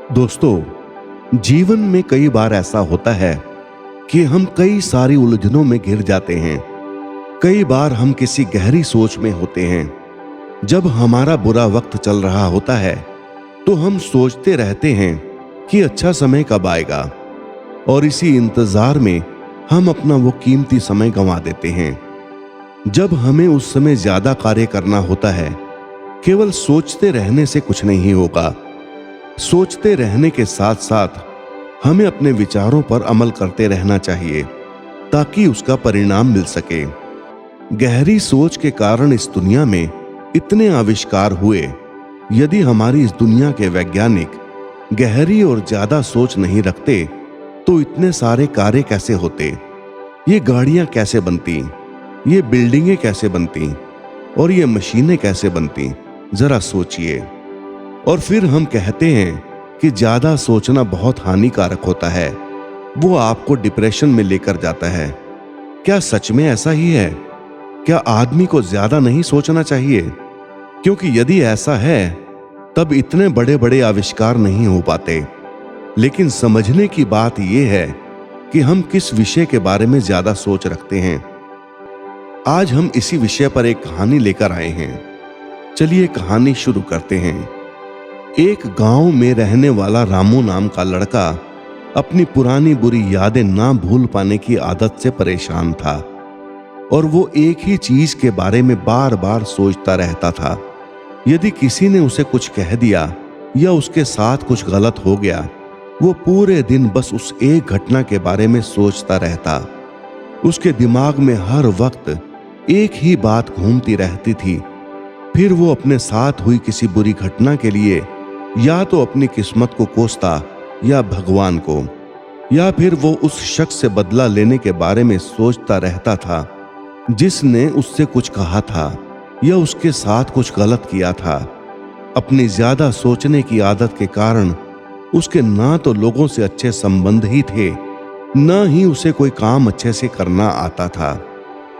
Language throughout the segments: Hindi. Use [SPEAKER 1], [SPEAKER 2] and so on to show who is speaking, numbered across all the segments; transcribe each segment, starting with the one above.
[SPEAKER 1] दोस्तों, जीवन में कई बार ऐसा होता है कि हम कई सारी उलझनों में घिर जाते हैं। कई बार हम किसी गहरी सोच में होते हैं। जब हमारा बुरा वक्त चल रहा होता है तो हम सोचते रहते हैं कि अच्छा समय कब आएगा, और इसी इंतजार में हम अपना वो कीमती समय गंवा देते हैं। जब हमें उस समय ज्यादा कार्य करना होता है, केवल सोचते रहने से कुछ नहीं होगा। सोचते रहने के साथ साथ हमें अपने विचारों पर अमल करते रहना चाहिए ताकि उसका परिणाम मिल सके। गहरी सोच के कारण इस दुनिया में इतने आविष्कार हुए। यदि हमारी इस दुनिया के वैज्ञानिक गहरी और ज्यादा सोच नहीं रखते तो इतने सारे कार्य कैसे होते? ये गाड़ियां कैसे बनती, ये बिल्डिंगें कैसे बनती और ये मशीनें कैसे बनती? जरा सोचिए। और फिर हम कहते हैं कि ज्यादा सोचना बहुत हानिकारक होता है, वो आपको डिप्रेशन में लेकर जाता है। क्या सच में ऐसा ही है? क्या आदमी को ज्यादा नहीं सोचना चाहिए? क्योंकि यदि ऐसा है तब इतने बड़े बड़े आविष्कार नहीं हो पाते। लेकिन समझने की बात यह है कि हम किस विषय के बारे में ज्यादा सोच रखते हैं। आज हम इसी विषय पर एक कहानी लेकर आए हैं। चलिए कहानी शुरू करते हैं। एक गांव में रहने वाला रामू नाम का लड़का अपनी पुरानी बुरी यादें ना भूल पाने की आदत से परेशान था, और वो एक ही चीज के बारे में बार बार सोचता रहता था। यदि किसी ने उसे कुछ कह दिया या उसके साथ कुछ गलत हो गया, वो पूरे दिन बस उस एक घटना के बारे में सोचता रहता। उसके दिमाग में हर वक्त एक ही बात घूमती रहती थी। फिर वो अपने साथ हुई किसी बुरी घटना के लिए या तो अपनी किस्मत को कोसता या भगवान को, या फिर वो उस शख्स से बदला लेने के बारे में सोचता रहता था जिसने उससे कुछ कहा था या उसके साथ कुछ गलत किया था। अपनी ज्यादा सोचने की आदत के कारण उसके ना तो लोगों से अच्छे संबंध ही थे, ना ही उसे कोई काम अच्छे से करना आता था।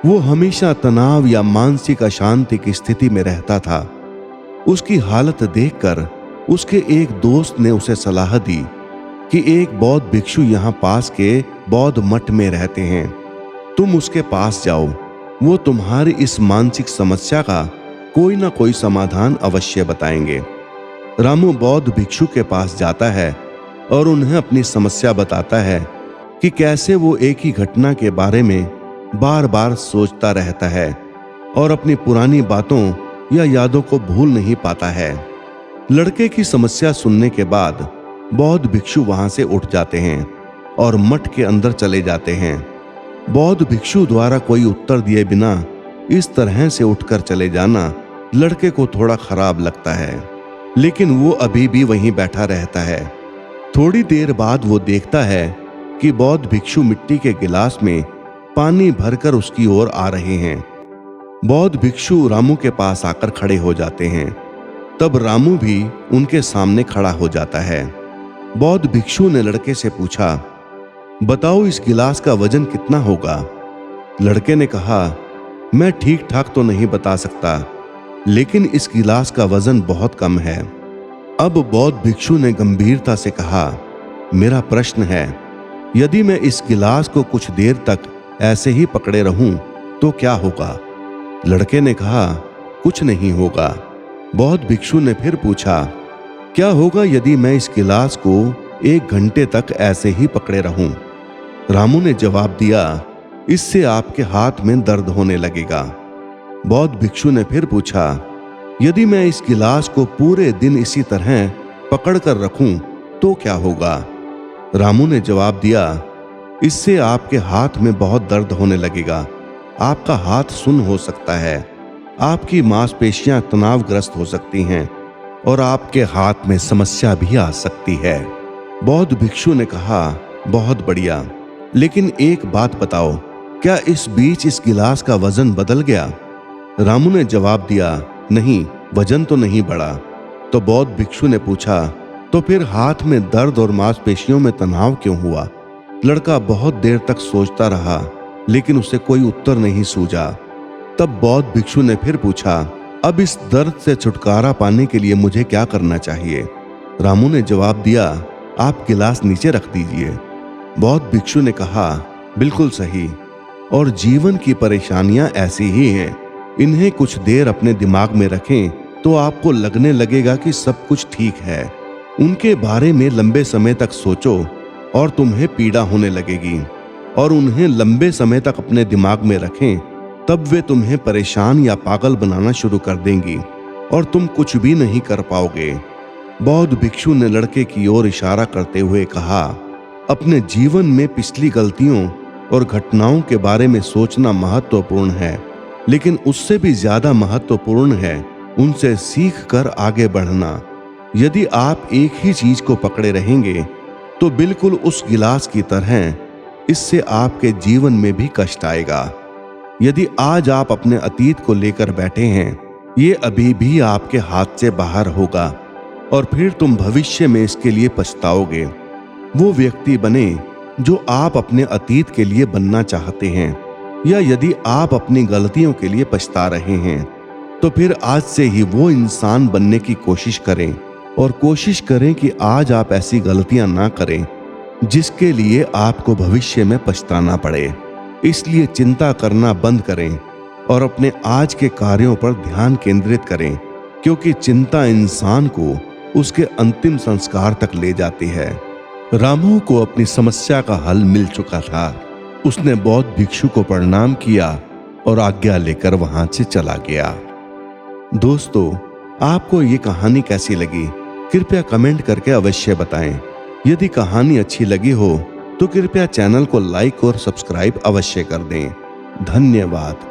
[SPEAKER 1] वो हमेशा तनाव या मानसिक अशांति की स्थिति में रहता था। उसकी हालत देखकर उसके एक दोस्त ने उसे सलाह दी कि एक बौद्ध भिक्षु यहाँ पास के बौद्ध मठ में रहते हैं, तुम उसके पास जाओ। वो तुम्हारी इस मानसिक समस्या का कोई ना कोई समाधान अवश्य बताएंगे। रामू बौद्ध भिक्षु के पास जाता है और उन्हें अपनी समस्या बताता है कि कैसे वो एक ही घटना के बारे में बार बार सोचता रहता है और अपनी पुरानी बातों या यादों को भूल नहीं पाता है। लड़के की समस्या सुनने के बाद बौद्ध भिक्षु वहां से उठ जाते हैं और मठ के अंदर चले जाते हैं। बौद्ध भिक्षु द्वारा कोई उत्तर दिए बिना इस तरह से उठकर चले जाना लड़के को थोड़ा खराब लगता है, लेकिन वो अभी भी वहीं बैठा रहता है। थोड़ी देर बाद वो देखता है कि बौद्ध भिक्षु मिट्टी के गिलास में पानी भरकर उसकी ओर आ रहे हैं। बौद्ध भिक्षु रामू के पास आकर खड़े हो जाते हैं। तब रामू भी उनके सामने खड़ा हो जाता है। बौद्ध भिक्षु ने लड़के से पूछा, बताओ इस गिलास का वजन कितना होगा? लड़के ने कहा, मैं ठीक ठाक तो नहीं बता सकता, लेकिन इस गिलास का वजन बहुत कम है। अब बौद्ध भिक्षु ने गंभीरता से कहा, मेरा प्रश्न है, यदि मैं इस गिलास को कुछ देर तक ऐसे ही पकड़े रहूं तो क्या होगा? लड़के ने कहा, कुछ नहीं होगा। बौद्ध भिक्षु ने फिर पूछा, क्या होगा यदि मैं इस गिलास को 1 घंटे तक ऐसे ही पकड़े रहूं? रामू ने जवाब दिया, इससे आपके हाथ में दर्द होने लगेगा। बौद्ध भिक्षु ने फिर पूछा, यदि मैं इस गिलास को पूरे दिन इसी तरह पकड़ कर रखूं तो क्या होगा? रामू ने जवाब दिया, इससे आपके हाथ में बहुत दर्द होने लगेगा। आपका हाथ सुन्न हो सकता है, आपकी मांसपेशियां तनावग्रस्त हो सकती हैं और आपके हाथ में समस्या भी आ सकती है। बौद्ध भिक्षु ने कहा, बहुत बढ़िया, लेकिन एक बात बताओ, क्या इस बीच इस गिलास का वजन बदल गया? रामू ने जवाब दिया, नहीं, वजन तो नहीं बढ़ा। तो बौद्ध भिक्षु ने पूछा, तो फिर हाथ में दर्द और मांसपेशियों में तनाव क्यों हुआ? लड़का बहुत देर तक सोचता रहा, लेकिन उसे कोई उत्तर नहीं सूझा। तब बौद्ध भिक्षु ने फिर पूछा, अब इस दर्द से छुटकारा पाने के लिए मुझे क्या करना चाहिए? रामू ने जवाब दिया, आप गिलास नीचे रख दीजिए। बौद्ध भिक्षु ने कहा, बिल्कुल सही। और जीवन की परेशानियां ऐसी ही हैं। इन्हें कुछ देर अपने दिमाग में रखें तो आपको लगने लगेगा कि सब कुछ ठीक है। उनके बारे में लंबे समय तक सोचो और तुम्हें पीड़ा होने लगेगी। और उन्हें लंबे समय तक अपने दिमाग में रखें तब वे तुम्हें परेशान या पागल बनाना शुरू कर देंगी और तुम कुछ भी नहीं कर पाओगे। बौद्ध भिक्षु ने लड़के की ओर इशारा करते हुए कहा, अपने जीवन में पिछली गलतियों और घटनाओं के बारे में सोचना महत्वपूर्ण है, लेकिन उससे भी ज्यादा महत्वपूर्ण है उनसे सीख कर आगे बढ़ना। यदि आप एक ही चीज को पकड़े रहेंगे तो बिल्कुल उस गिलास की तरह इससे आपके जीवन में भी कष्ट आएगा। यदि आज आप अपने अतीत को लेकर बैठे हैं, ये अभी भी आपके हाथ से बाहर होगा और फिर तुम भविष्य में इसके लिए पछताओगे। वो व्यक्ति बने जो आप अपने अतीत के लिए बनना चाहते हैं, या यदि आप अपनी गलतियों के लिए पछता रहे हैं तो फिर आज से ही वो इंसान बनने की कोशिश करें और कोशिश करें कि आज आप ऐसी गलतियां ना करें जिसके लिए आपको भविष्य में पछताना पड़े। इसलिए चिंता करना बंद करें और अपने आज के कार्यों पर ध्यान केंद्रित करें, क्योंकि चिंता इंसान को उसके अंतिम संस्कार तक ले जाती है। रामू को अपनी समस्या का हल मिल चुका था। उसने बौद्ध भिक्षु को प्रणाम किया और आज्ञा लेकर वहां से चला गया। दोस्तों, आपको ये कहानी कैसी लगी? कृपया कमेंट करके अवश्य बताएं। यदि कहानी अच्छी लगी हो तो कृपया चैनल को लाइक और सब्सक्राइब अवश्य कर दें। धन्यवाद।